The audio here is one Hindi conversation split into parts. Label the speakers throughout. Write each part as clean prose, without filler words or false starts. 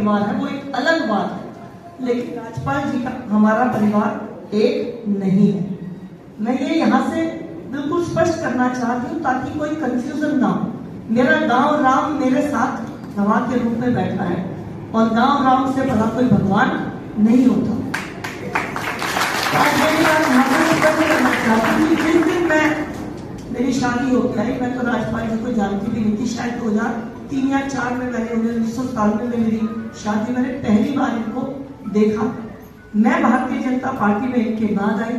Speaker 1: परिवार है वो एक अलग बात है, लेकिन राजपाल जी का हमारा परिवार एक नहीं है। मैं ये यहाँ से बिल्कुल स्पष्ट करना चाहती हूँ ताकि कोई कंफ्यूजन ना हो। मेरा गांव राम मेरे साथ गवाह के रूप में बैठा है और गांव राम से बड़ा कोई भगवान नहीं होता। आज मेरी बात यहाँ पर स्पष्ट करना चाहती हूँ। जिस दिन मेरी शादी हो गई, मैं तो राजपाल जी को जानती भी नहीं थी। शायद 2003 या 2004 में मैंने 1997 में मेरी शादी, मैंने पहली बार इनको देखा। मैं भारतीय जनता पार्टी में इनके बाद आई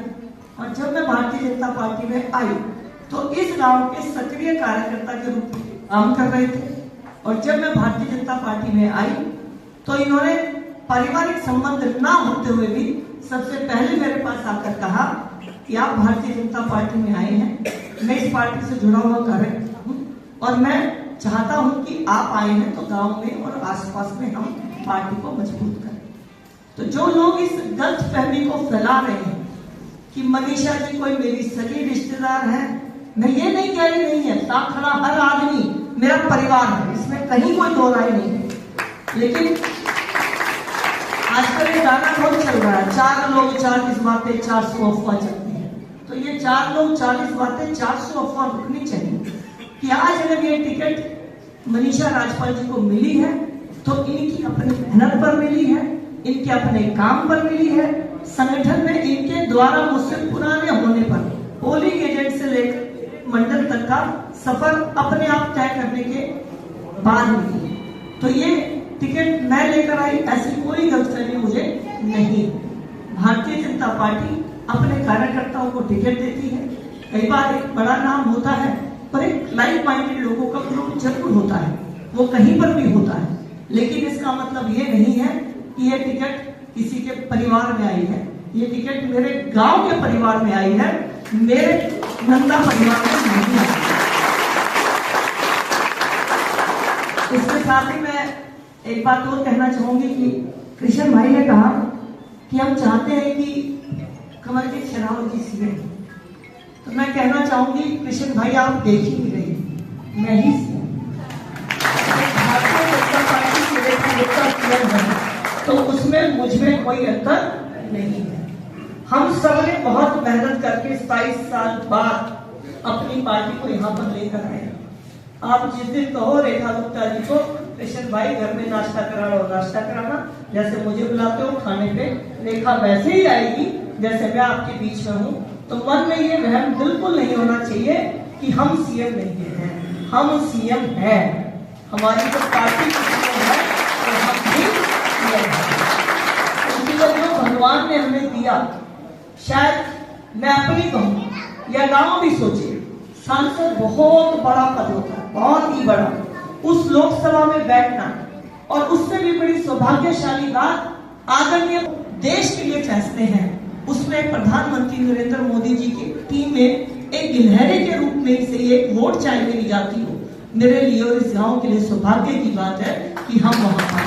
Speaker 1: और जब मैं भारतीय जनता पार्टी में आई तो इस गांव के सक्रिय कार्यकर्ता के रूप में काम कर रहे थे। और जब मैं भारतीय जनता पार्टी में आई तो इन्होंने पारिवारिक संबंध ना होते हुए भी सबसे पहले मेरे पास आकर कहा कि आप भारतीय जनता पार्टी में आए हैं, मैं इस पार्टी से जुड़ा हुआ कार्यकर्ता हूँ और मैं चाहता हूँ कि आप आए हैं तो गांव में और आसपास में हम पार्टी को मजबूत करें। तो जो लोग इस गलत फहमी को फैला रहे हैं कि मनीषा जी कोई मेरी सगी रिश्तेदार है, मैं ये नहीं कह रही नहीं है, साथ खड़ा हर आदमी मेरा परिवार है, इसमें कहीं कोई दो राय नहीं है। लेकिन आजकल ये गाना बहुत चल रहा है, 4 लोग 40 बातें 400 अफवाह चलती है। तो ये 4 लोग 40 बातें 400 अफवाह रुकनी चाहिए कि आज अगर ये टिकट मनीषा राजपाल जी को मिली है तो इनकी अपनी मेहनत पर मिली है, इनके अपने काम पर मिली है, संगठन में इनके द्वारा मुझसे पुराने होने पर पोलिंग एजेंट से लेकर मंडल तक का सफर अपने आप तय करने के बाद मिली है। तो ये टिकट मैं लेकर आई, ऐसी कोई गलतफहमी मुझे नहीं। भारतीय जनता पार्टी अपने कार्यकर्ताओं को टिकट देती है। कई बार एक बड़ा नाम होता है पर एक लाइक माइंडेड लोगों का ग्रुप जरूर होता है, वो कहीं पर भी होता है। लेकिन इसका मतलब ये नहीं है कि ये टिकट किसी के परिवार में आई है। ये टिकट मेरे गांव के परिवार में आई है, मेरे नंदा परिवार में नहीं आई। इसके साथ ही मैं एक बात और कहना चाहूंगी कि कृष्ण भाई ने कहा कि हम चाहते हैं कि कमलजीत शेरावत जी सीएम। तो मैं कहना चाहूंगी कृष्ण भाई आप देख ही नहीं रहे, मैं ही भारतीय जनता पार्टी के नेता सीएम है तो उसमें मुझमें कोई अंतर नहीं है। हम सब ने बहुत मेहनत करके 27 साल बाद अपनी पार्टी को यहाँ पर लेकर आए। आप जिस दिन कहो रेखा गुप्ता जी को कृष्ण भाई घर में नाश्ता कराना हो नाश्ता कराना, जैसे मुझे बुलाते हो खाने पे, रेखा वैसे ही आएगी जैसे मैं आपके बीच में हूँ। तो मन में ये वहम बिल्कुल नहीं होना चाहिए कि हम सीएम नहीं हैं, हम सीएम हैं। हमारी जो पार्टी की सीएम है तो हम भी सीएम हैं। क्योंकि जो भगवान ने हमें दिया, शायद मैं अपनी कहूँ या गाँव भी सोचे, सांसद बहुत बड़ा पद होता है, बहुत ही बड़ा। उस लोकसभा में बैठना और उससे भी बड़ी सौभाग्यशाली बात, आदरणीय देश के लिए फैसले हैं, उसमें प्रधानमंत्री नरेंद्र मोदी जी की टीम में एक गिलहरी के रूप में से एक वोट चाहे मेरी जाती हो, मेरे लिए और इस गांव के लिए सौभाग्य की बात है कि हम वहां